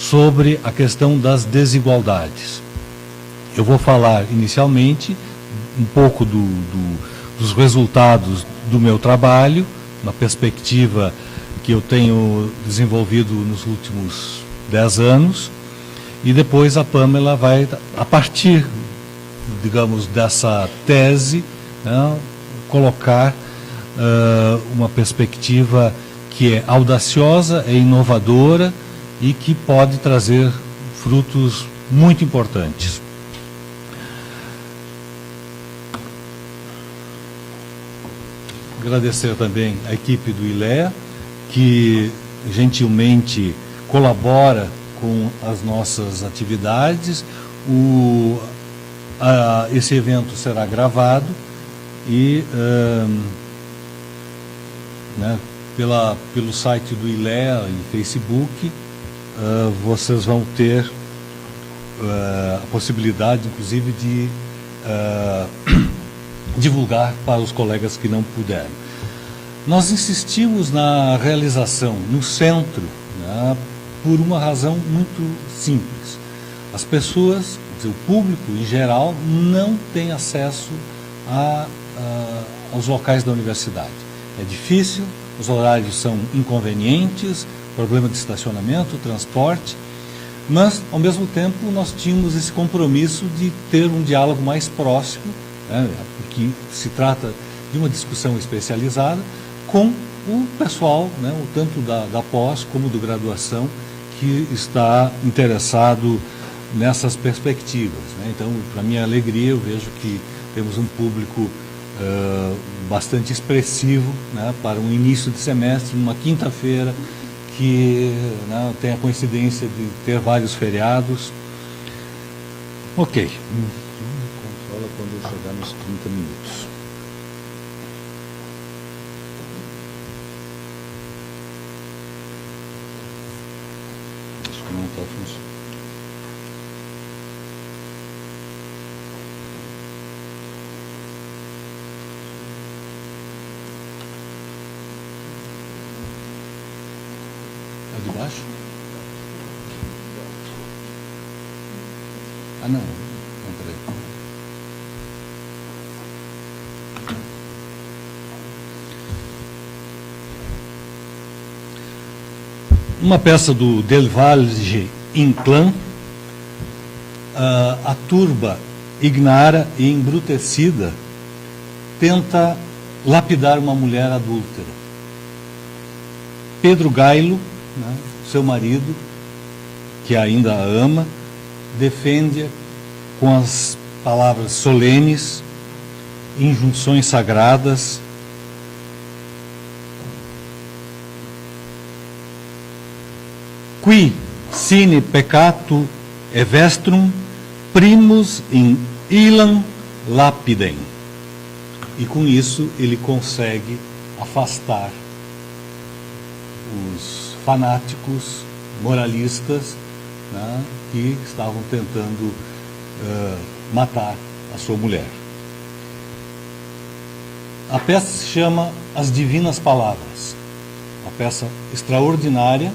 sobre a questão das desigualdades. Eu vou falar inicialmente um pouco dos resultados do meu trabalho, na perspectiva que eu tenho desenvolvido nos últimos 10 anos, e depois a Pamela vai, a partir, digamos, dessa tese, né, colocar uma perspectiva que é audaciosa, é inovadora e que pode trazer frutos muito importantes. Agradecer também a equipe do ILEA, que gentilmente colabora com as nossas atividades. Esse evento será gravado e né, pelo site do ILEA e Facebook, vocês vão ter a possibilidade, inclusive, de divulgar para os colegas que não puderam. Nós insistimos na realização no centro, né, por uma razão muito simples. As pessoas, o público em geral, não tem acesso aos locais da universidade. É difícil, os horários são inconvenientes, problema de estacionamento, transporte, mas, ao mesmo tempo, nós tínhamos esse compromisso de ter um diálogo mais próximo, né, porque se trata de uma discussão especializada, com o pessoal, né, tanto da pós como do graduação, que está interessado nessas perspectivas, né? Então, para minha alegria, eu vejo que temos um público bastante expressivo, né, para um início de semestre, numa quinta-feira, que, né, tem a coincidência de ter vários feriados. Ok. Controla quando eu chegar nos 30 minutos. Acho que não está funcionando. De baixo? Ah, não. Peraí. Uma peça do Delvalge Inclán, a turba ignara e embrutecida tenta lapidar uma mulher adúltera. Pedro Gailo, né, seu marido, que ainda a ama, defende-a com as palavras solenes, injunções sagradas, qui sine peccato evestrum primus in illam lapidem. E com isso ele consegue afastar os fanáticos moralistas, né, que estavam tentando matar a sua mulher. A peça se chama As Divinas Palavras, uma peça extraordinária,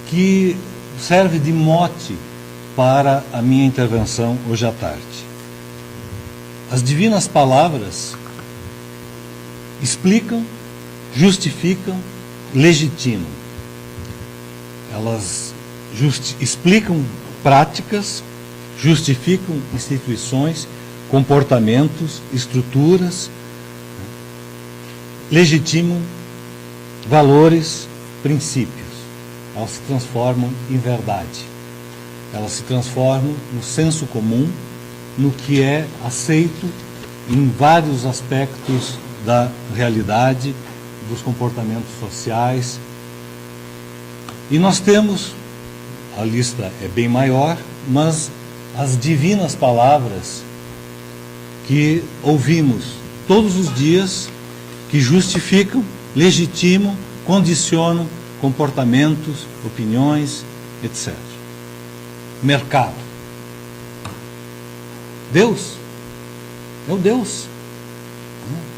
que serve de mote para a minha intervenção hoje à tarde. As Divinas Palavras explicam, justificam, legitimam. Elas explicam práticas, justificam instituições, comportamentos, estruturas, legitimam valores, princípios. Elas se transformam em verdade. Elas se transformam no senso comum, no que é aceito em vários aspectos da realidade, dos comportamentos sociais. E nós temos, a lista é bem maior, mas as divinas palavras que ouvimos todos os dias, que justificam, legitimam, condicionam comportamentos, opiniões, etc. Mercado. Deus é o Deus.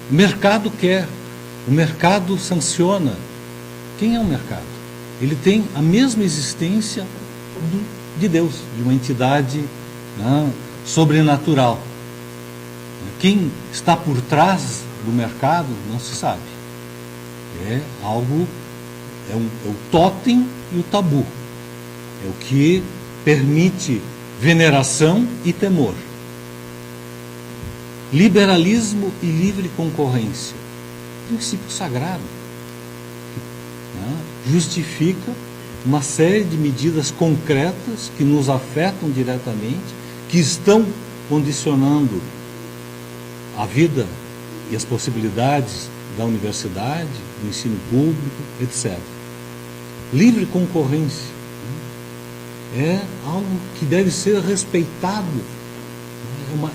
O mercado quer, o mercado sanciona, Quem é o mercado? Ele tem a mesma existência de Deus, de uma entidade, né, sobrenatural. Quem está por trás do mercado não se sabe. É algo, é o tótem e o tabu. É o que permite veneração e temor. Liberalismo e livre concorrência. Princípio sagrado. Né? Justifica uma série de medidas concretas que nos afetam diretamente, que estão condicionando a vida e as possibilidades da universidade, do ensino público, etc. Livre concorrência, né? É algo que deve ser respeitado,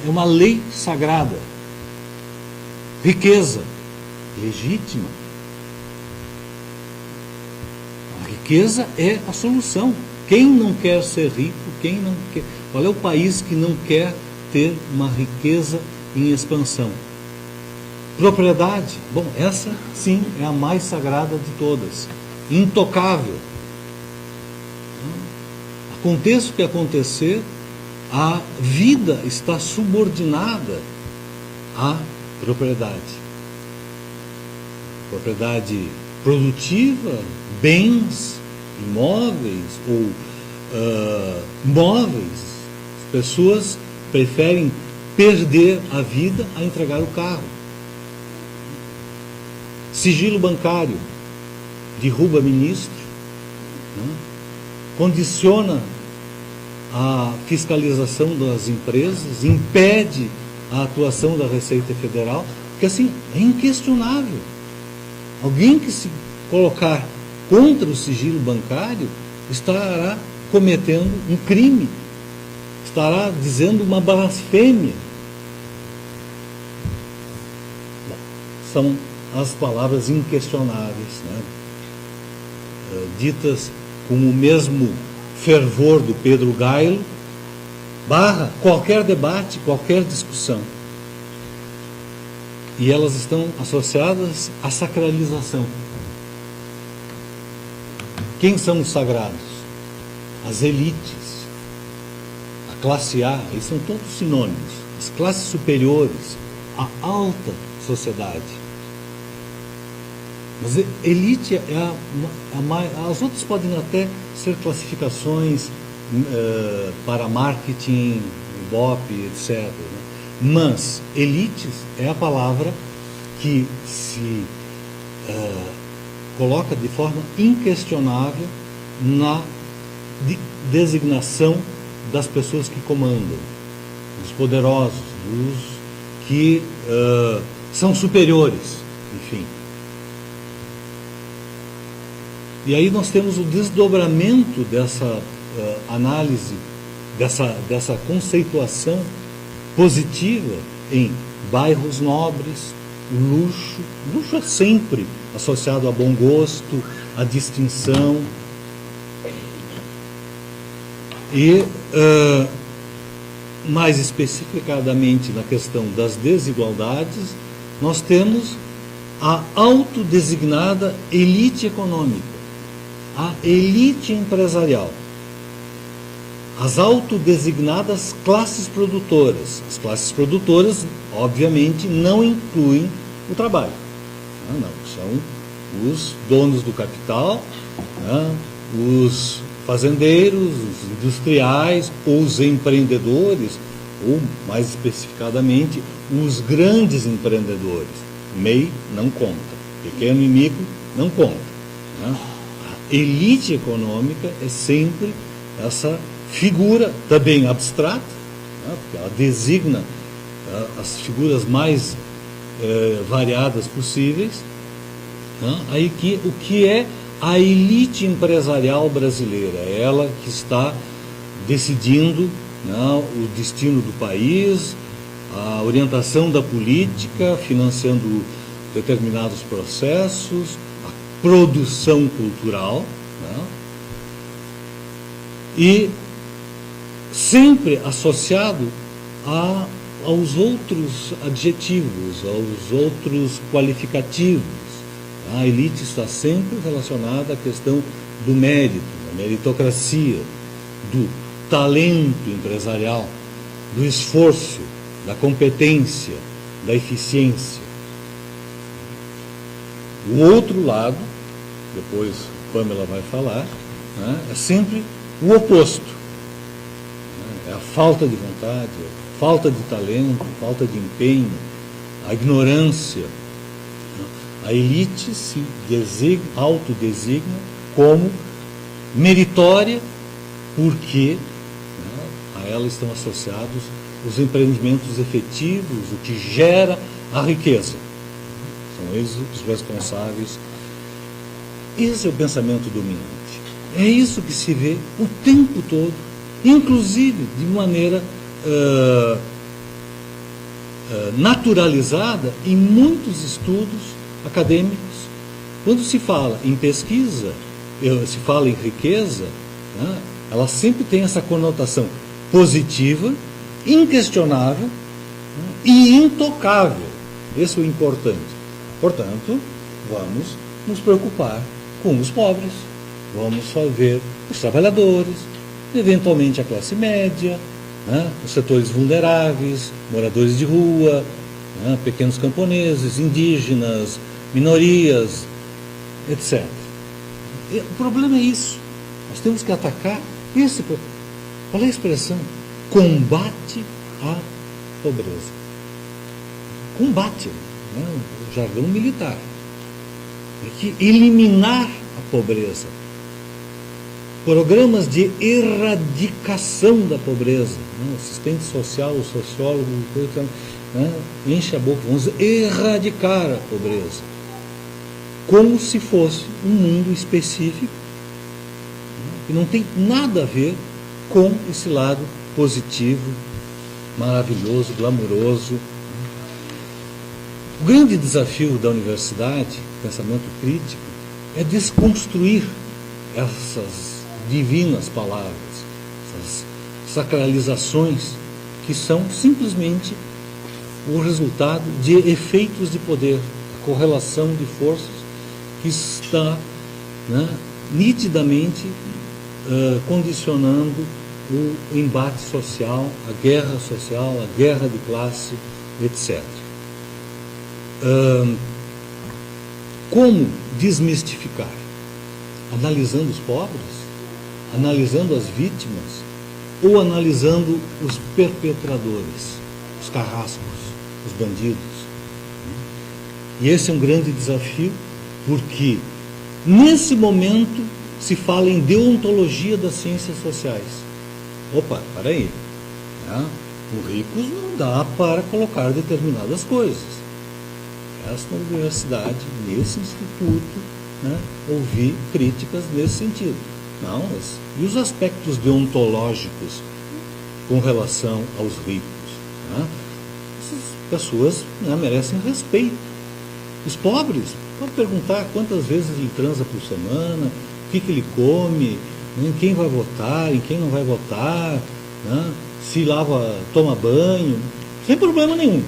é uma lei sagrada. Riqueza legítima. A riqueza é a solução. Quem não quer ser rico, quem não quer... Qual é o país que não quer ter uma riqueza em expansão? Propriedade. Bom, essa sim é a mais sagrada de todas. Intocável. Aconteça o que acontecer, a vida está subordinada à propriedade. Propriedade produtiva, bens, imóveis ou móveis. As pessoas preferem perder a vida a entregar o carro. Sigilo bancário, derruba ministro, né? Condiciona a fiscalização das empresas, impede a atuação da Receita Federal, porque assim, é inquestionável. Alguém que se colocar contra o sigilo bancário estará cometendo um crime, estará dizendo uma blasfêmia. Bom, são as palavras inquestionáveis, né? Ditas com o mesmo fervor do Pedro Gailo, barra qualquer debate, qualquer discussão. E elas estão associadas à sacralização. Quem são os sagrados? As elites, a classe A, eles são todos sinônimos. As classes superiores, a alta sociedade. Mas elite é a mais... As outras podem até ser classificações para marketing, Ibope, etc., né? Mas elites é a palavra que se coloca de forma inquestionável na designação das pessoas que comandam, dos poderosos, dos que são superiores, enfim. E aí nós temos o desdobramento dessa análise, dessa conceituação positiva em bairros nobres, luxo. Luxo é sempre associado a bom gosto, a distinção. E, mais especificadamente na questão das desigualdades, nós temos a autodesignada elite econômica, a elite empresarial, as autodesignadas classes produtoras. As classes produtoras, obviamente, não incluem o trabalho. Não, são os donos do capital, né, os fazendeiros, os industriais, os empreendedores, ou, mais especificadamente, os grandes empreendedores. MEI não conta, pequeno e micro não conta, né? A elite econômica é sempre essa figura também abstrata, né? Porque ela designa as figuras mais variadas possíveis, né? Aí o que é a elite empresarial brasileira? É ela que está decidindo, né, o destino do país, a orientação da política, financiando determinados processos, a produção cultural, né, e sempre associado aos outros adjetivos, aos outros qualificativos, A elite está sempre relacionada à questão do mérito, da meritocracia, do talento empresarial, do esforço, da competência, da eficiência. O outro lado, depois Pamela vai falar, né, é sempre o oposto. É a falta de vontade, a falta de talento, a falta de empenho, a ignorância. A elite se autodesigna como meritória porque, né, a ela estão associados os empreendimentos efetivos, o que gera a riqueza. São eles os responsáveis. Esse é o pensamento dominante. É isso que se vê o tempo todo, inclusive de maneira naturalizada em muitos estudos acadêmicos. Quando se fala em pesquisa, se fala em riqueza, né, ela sempre tem essa conotação positiva, inquestionável, né, e intocável. Esse é o importante. Portanto, vamos nos preocupar com os pobres, vamos só ver os trabalhadores, eventualmente a classe média, né, os setores vulneráveis, moradores de rua, né, pequenos camponeses, indígenas, minorias, etc. E o problema é isso. Nós temos que atacar esse problema. Qual é a expressão? Combate à pobreza. Combate, né, o jargão militar. É que eliminar a pobreza. Programas de erradicação da pobreza. Né, o assistente social, o sociólogo, né, enche a boca, vamos erradicar a pobreza. Como se fosse um mundo específico, né, que não tem nada a ver com esse lado positivo, maravilhoso, glamuroso. O grande desafio da universidade, pensamento crítico, é desconstruir essas divinas palavras, essas sacralizações que são simplesmente o resultado de efeitos de poder, a correlação de forças que está, né, nitidamente condicionando o embate social, a guerra de classe, etc. Como desmistificar? Analisando os pobres? Analisando as vítimas? Ou analisando os perpetradores, os carrascos, os bandidos? E esse é um grande desafio, porque nesse momento se fala em deontologia das ciências sociais. Opa, peraí, né? O ricos não dá para colocar determinadas coisas. Esta universidade, nesse instituto, né, ouvir críticas nesse sentido. Não, mas e os aspectos deontológicos com relação aos ricos? Né? Essas pessoas, né, merecem respeito. Os pobres, pode perguntar quantas vezes ele transa por semana, o que ele come, em quem vai votar, em quem não vai votar, né? Se lava, toma banho, sem problema nenhum.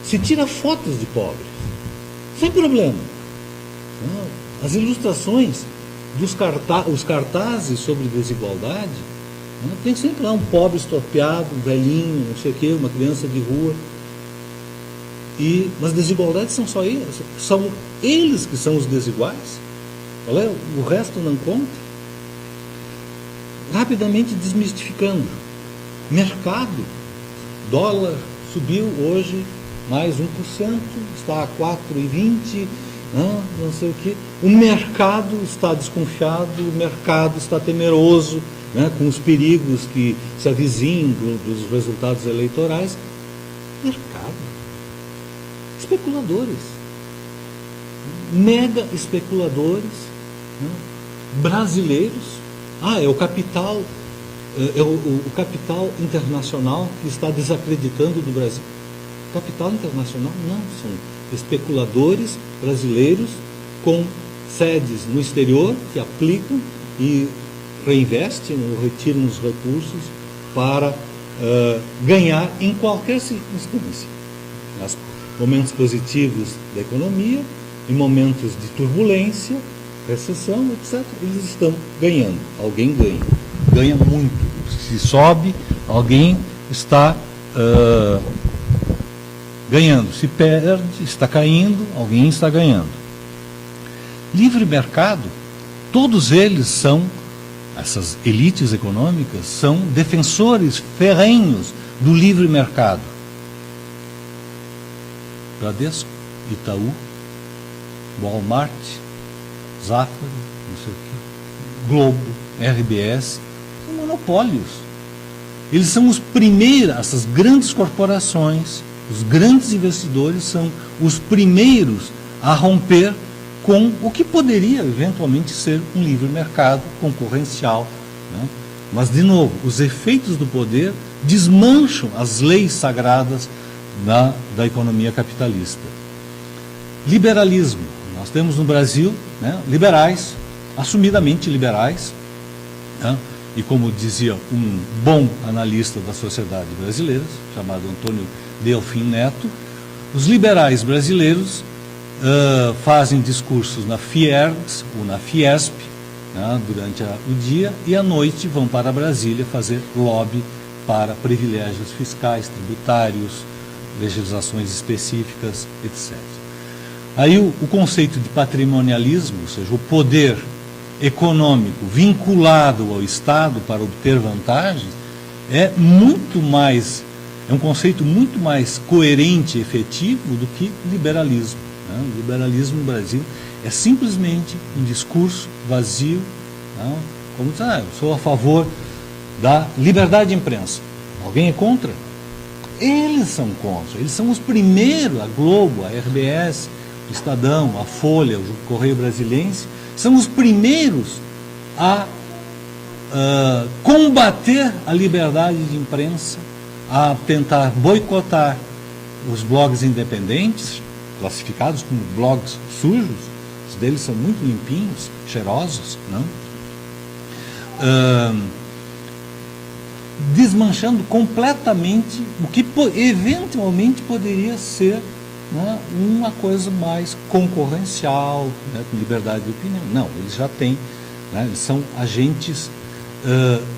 Se tira fotos de pobres, sem problema. As ilustrações os cartazes sobre desigualdade, né? Tem sempre lá um pobre estropiado, um velhinho, não sei o quê, uma criança de rua. Mas desigualdades são só eles, são eles que são os desiguais. O resto não conta. Rapidamente desmistificando. Mercado, dólar subiu hoje mais 1%, está a 4,20%, não sei o quê. O mercado está desconfiado, o mercado está temeroso, né, com os perigos que se avizinham dos resultados eleitorais. Mercado. Especuladores. Mega especuladores, né, brasileiros. É o capital, o capital internacional que está desacreditando do Brasil. Capital internacional? Não, são especuladores brasileiros com sedes no exterior que aplicam e reinvestem ou retiram os recursos para ganhar em qualquer circunstância. Nos momentos positivos da economia, em momentos de turbulência, recessão, etc., eles estão ganhando. Alguém ganha. Ganha muito. Se sobe, alguém está ganhando. Se perde, está caindo, alguém está ganhando. Livre mercado, todos eles são, essas elites econômicas, são defensores ferrenhos do livre mercado. Bradesco, Itaú, Walmart, Zafari, não sei o quê, Globo, RBS, são monopólios. Eles são os primeiros, essas grandes corporações, os grandes investidores são os primeiros a romper com o que poderia eventualmente ser um livre mercado concorrencial, né? Mas, de novo, os efeitos do poder desmancham as leis sagradas da economia capitalista. Liberalismo. Nós temos no Brasil, né, liberais, assumidamente liberais, né? E como dizia um bom analista da sociedade brasileira, chamado Antônio Delfim Neto, os liberais brasileiros fazem discursos na Fiergs ou na Fiesp, né, durante o dia, e à noite vão para Brasília fazer lobby para privilégios fiscais, tributários, legislações específicas, etc. Aí o conceito de patrimonialismo, ou seja, o poder econômico vinculado ao Estado para obter vantagens, é um conceito muito mais coerente e efetivo do que liberalismo. Né? O liberalismo no Brasil é simplesmente um discurso vazio, né? Como dizer, eu sou a favor da liberdade de imprensa. Alguém é contra? Eles são contra. Eles são os primeiros, a Globo, a RBS, o Estadão, a Folha, o Correio Brasiliense, são os primeiros a combater a liberdade de imprensa, a tentar boicotar os blogs independentes, classificados como blogs sujos. Os deles são muito limpinhos, cheirosos, não? Desmanchando completamente o que eventualmente poderia ser, né, uma coisa mais concorrencial, né, com liberdade de opinião. Não, eles já têm, né, eles são agentes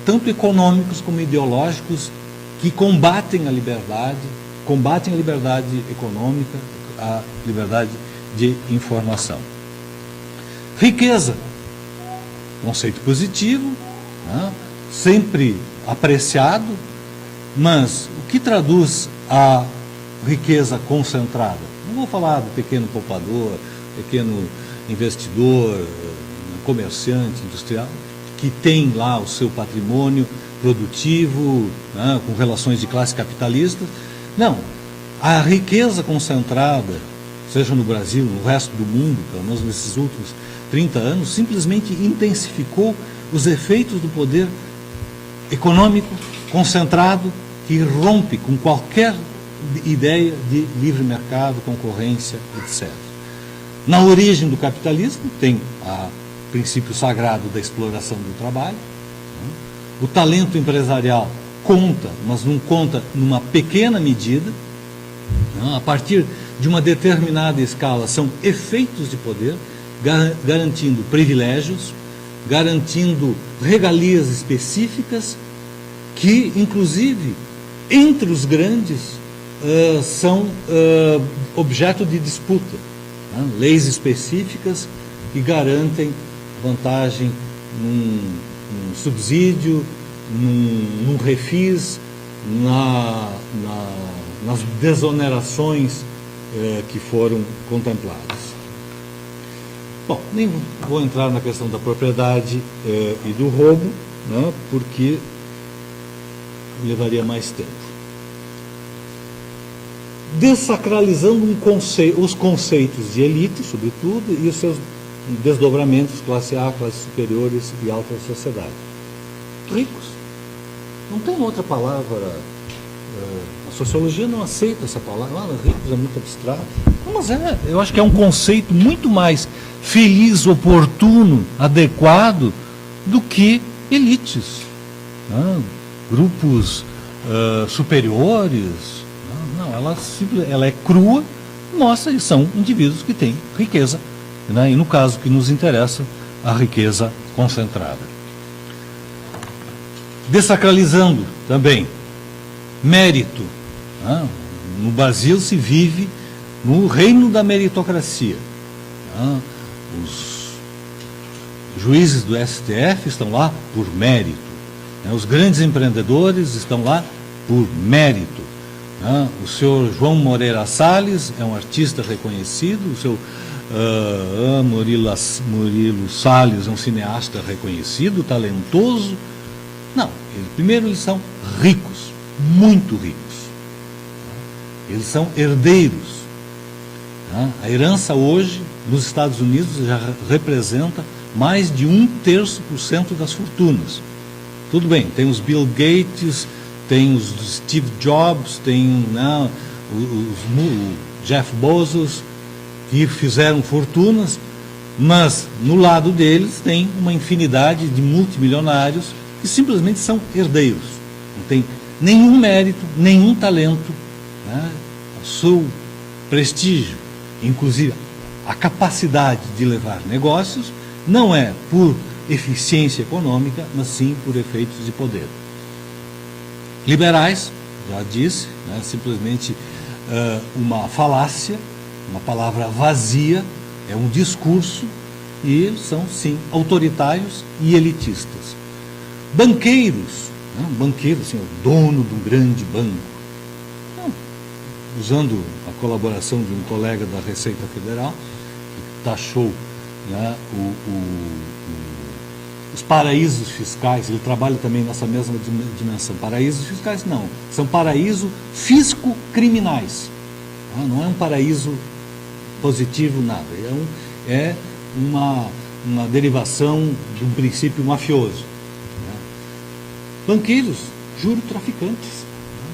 tanto econômicos como ideológicos que combatem a liberdade econômica, a liberdade de informação. Riqueza, conceito positivo, né, sempre apreciado, mas o que traduz a riqueza concentrada? Não vou falar do pequeno poupador, pequeno investidor, comerciante, industrial, que tem lá o seu patrimônio produtivo, né, com relações de classe capitalista. Não, a riqueza concentrada, seja no Brasil, no resto do mundo, pelo menos nesses últimos 30 anos, simplesmente intensificou os efeitos do poder econômico concentrado que rompe com qualquer ideia de livre mercado, concorrência, etc. Na origem do capitalismo tem o princípio sagrado da exploração do trabalho. O talento empresarial conta, mas não conta numa pequena medida. A partir de uma determinada escala, são efeitos de poder, garantindo privilégios, garantindo regalias específicas, que, inclusive, entre os grandes, são objeto de disputa. Né? Leis específicas que garantem vantagem num subsídio, num refis, nas desonerações que foram contempladas. Bom, nem vou entrar na questão da propriedade e do roubo, né, porque levaria mais tempo. Desacralizando os conceitos de elite, sobretudo, e os seus desdobramentos, classe A, classes superiores e alta sociedade. Ricos. Não tem outra palavra. A sociologia não aceita essa palavra. Ricos é muito abstrato. Não, mas eu acho que é um conceito muito mais feliz, oportuno, adequado do que elites, né? Grupos superiores. Não, ela é crua, mostra que são indivíduos que têm riqueza, né? E no caso que nos interessa, a riqueza concentrada. Desacralizando também, mérito. Né? No Brasil se vive no reino da meritocracia. Né? Os juízes do STF estão lá por mérito. Né? Os grandes empreendedores estão lá por mérito. Né? O senhor João Moreira Salles é um artista reconhecido, o seu Murilo Salles é um cineasta reconhecido, talentoso. Não, primeiro eles são ricos, muito ricos. Eles são herdeiros. A herança hoje, nos Estados Unidos, já representa mais de 1/3% das fortunas. Tudo bem, tem os Bill Gates, tem os Steve Jobs, tem o Jeff Bezos, que fizeram fortunas, mas no lado deles tem uma infinidade de multimilionários que simplesmente são herdeiros. Não tem nenhum mérito, nenhum talento, né? O seu prestígio, inclusive a capacidade de levar negócios, não é por eficiência econômica, mas sim por efeitos de poder. Liberais, já disse, né? Simplesmente uma falácia, uma palavra vazia, é um discurso, e são, sim, autoritários e elitistas. Banqueiros, né? Banqueiro, assim, o dono de um grande banco. Não, usando a colaboração de um colega da Receita Federal, que taxou, né, os paraísos fiscais, ele trabalha também nessa mesma dimensão. Paraísos fiscais não, são paraísos fisco-criminais. Não é um paraíso positivo, nada. É uma derivação de um princípio mafioso. Banqueiros, juro-traficantes.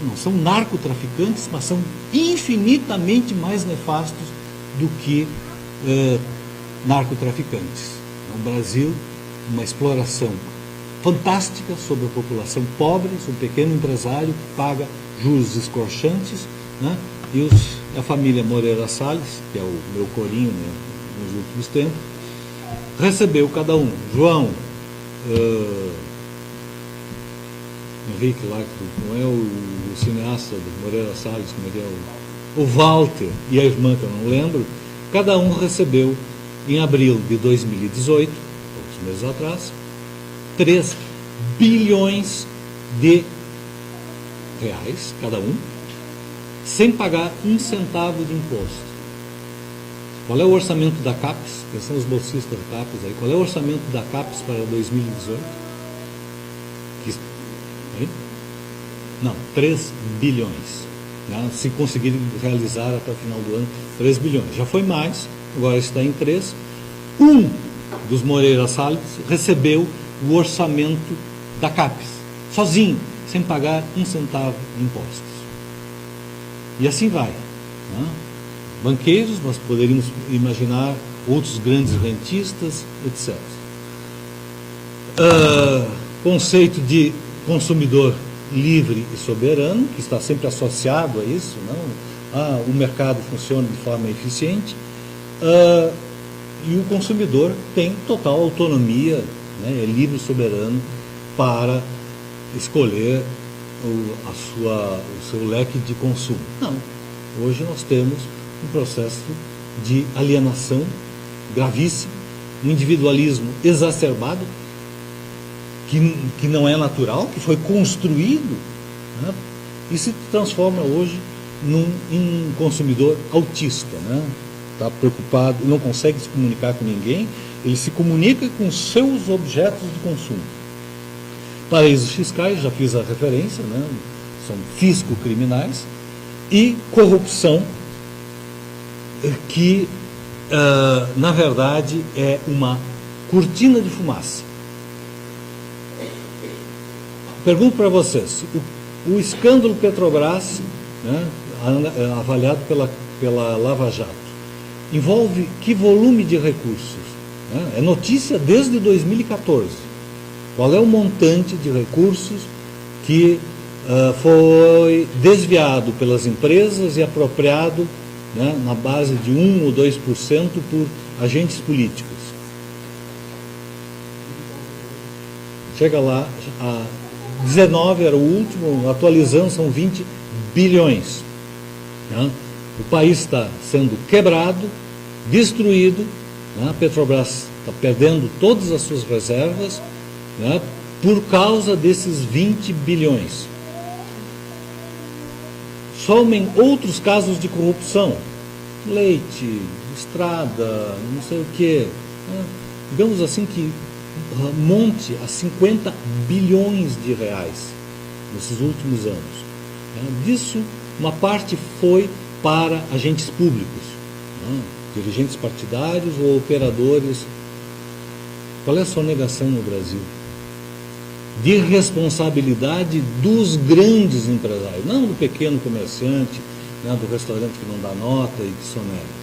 Não são narcotraficantes, mas são infinitamente mais nefastos do que narcotraficantes. No Brasil, uma exploração fantástica sobre a população pobre, sobre o pequeno empresário que paga juros escorchantes, né? E a família Moreira Salles, que é o meu corinho, né, nos últimos tempos, recebeu cada um. João, Henrique lá, que não é o cineasta do Moreira Salles, como ele é o Walter e a irmã, que eu não lembro, cada um recebeu, em abril de 2018, poucos meses atrás, 3 bilhões de reais, cada um, sem pagar um centavo de imposto. Qual é o orçamento da CAPES? Quem são os bolsistas da CAPES aí? Qual é o orçamento da CAPES para 2018? Não, 3 bilhões. Né? Se conseguirem realizar até o final do ano, 3 bilhões. Já foi mais, agora está em 3. Um dos Moreira Salles recebeu o orçamento da CAPES, sozinho, sem pagar um centavo de impostos. E assim vai. Né? Banqueiros, nós poderíamos imaginar outros grandes rentistas, etc. Conceito de consumidor livre e soberano, que está sempre associado a isso, não? O mercado funciona de forma eficiente, e o consumidor tem total autonomia, né? É livre e soberano para escolher o seu leque de consumo. Não. Hoje nós temos um processo de alienação gravíssimo, um individualismo exacerbado, que não é natural, que foi construído, né? E se transforma hoje em um consumidor autista, né? Está preocupado, não consegue se comunicar com ninguém, ele se comunica com seus objetos de consumo. Paraísos fiscais, já fiz a referência, né? São fisco-criminais, e corrupção, que, na verdade, é uma cortina de fumaça. Pergunto para vocês, o escândalo Petrobras, né, avaliado pela Lava Jato, envolve que volume de recursos? Né? É notícia desde 2014. Qual é o montante de recursos que foi desviado pelas empresas e apropriado né, na base de 1 ou 2% por agentes políticos. Chega lá, a 19 era o último, atualizando, são 20 bilhões. Né? O país está sendo quebrado, destruído, né? A Petrobras está perdendo todas as suas reservas, né, por causa desses 20 bilhões. Somem outros casos de corrupção, leite, estrada, não sei o quê, né? Digamos assim que monte a 50 bilhões de reais nesses últimos anos. Disso, uma parte foi para agentes públicos, né? Dirigentes partidários ou operadores. Qual é a sonegação no Brasil? De responsabilidade dos grandes empresários, não do pequeno comerciante, né, do restaurante que não dá nota e que sonega.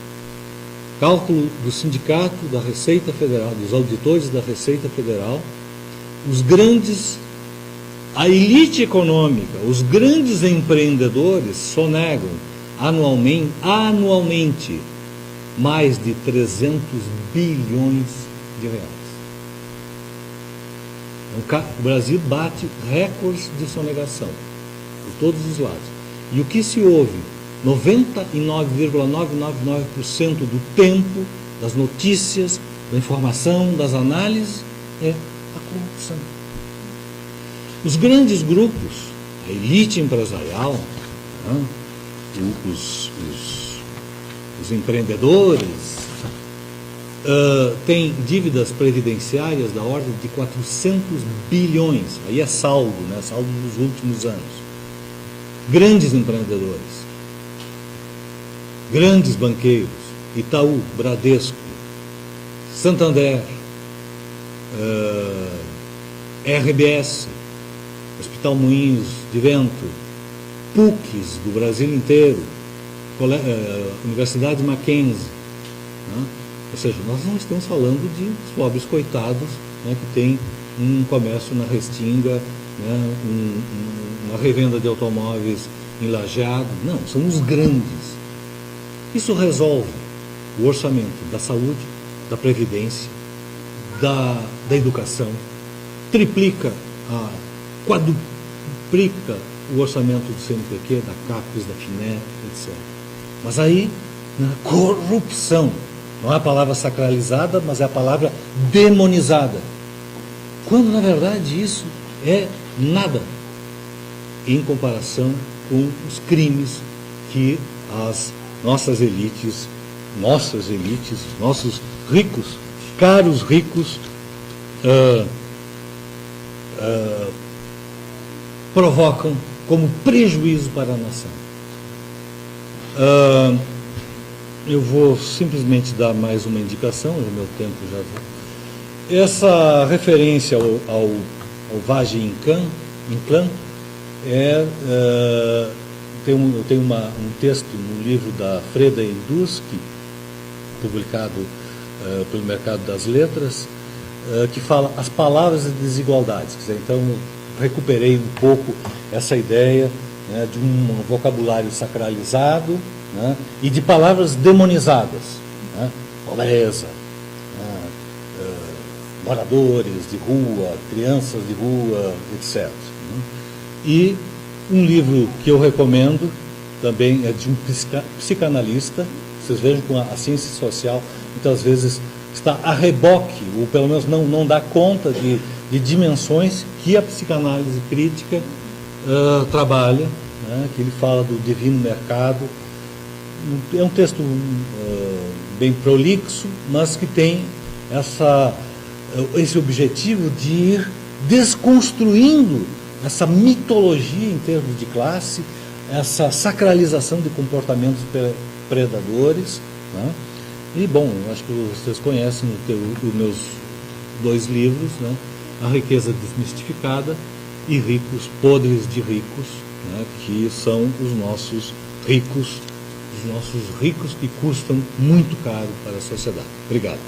Cálculo do Sindicato da Receita Federal, dos auditores da Receita Federal, os grandes, a elite econômica, os grandes empreendedores sonegam anualmente mais de 300 bilhões de reais. O Brasil bate recordes de sonegação, por todos os lados. E o que se ouve 99,999% do tempo, das notícias, da informação, das análises, é a corrupção. Os grandes grupos, a elite empresarial, né, os empreendedores, têm dívidas previdenciárias da ordem de 400 bilhões, aí é saldo, né, saldo dos últimos anos. Grandes empreendedores, grandes banqueiros, Itaú, Bradesco, Santander, RBS, Hospital Moinhos de Vento, PUCs do Brasil inteiro, Universidade Mackenzie, né? Ou seja, nós não estamos falando de pobres coitados, né, que tem um comércio na Restinga, né, uma revenda de automóveis em Lajeado. Não, são os grandes. Isso resolve o orçamento da saúde, da previdência, da educação, triplica, quadruplica o orçamento do CNPq, da CAPES, da FINE, etc. Mas aí, na corrupção, não é a palavra sacralizada, mas é a palavra demonizada. Quando, na verdade, isso é nada em comparação com os crimes que as nossas elites, nossos ricos, caros ricos, provocam como prejuízo para a nação. Eu vou simplesmente dar mais uma indicação, o meu tempo já vai. Essa referência ao Valle Inclán eu tenho um texto no livro da Freda Indusky, publicado pelo Mercado das Letras, que fala as palavras e desigualdades. Quer dizer, então, recuperei um pouco essa ideia, né, de um vocabulário sacralizado, né, e de palavras demonizadas, né, pobreza, moradores de rua, crianças de rua, etc. E um livro que eu recomendo também é de um psicanalista. Vocês vejam como a ciência social muitas vezes está a reboque, ou pelo menos não dá conta de dimensões que a psicanálise crítica trabalha, né, que ele fala do divino mercado. É um texto bem prolixo, mas que tem esse objetivo de ir desconstruindo essa mitologia em termos de classe, essa sacralização de comportamentos predadores, né? E, bom, acho que vocês conhecem os meus 2 livros, né? A Riqueza Desmistificada e Ricos Podres de Ricos, né? Que são os nossos ricos que custam muito caro para a sociedade. Obrigado.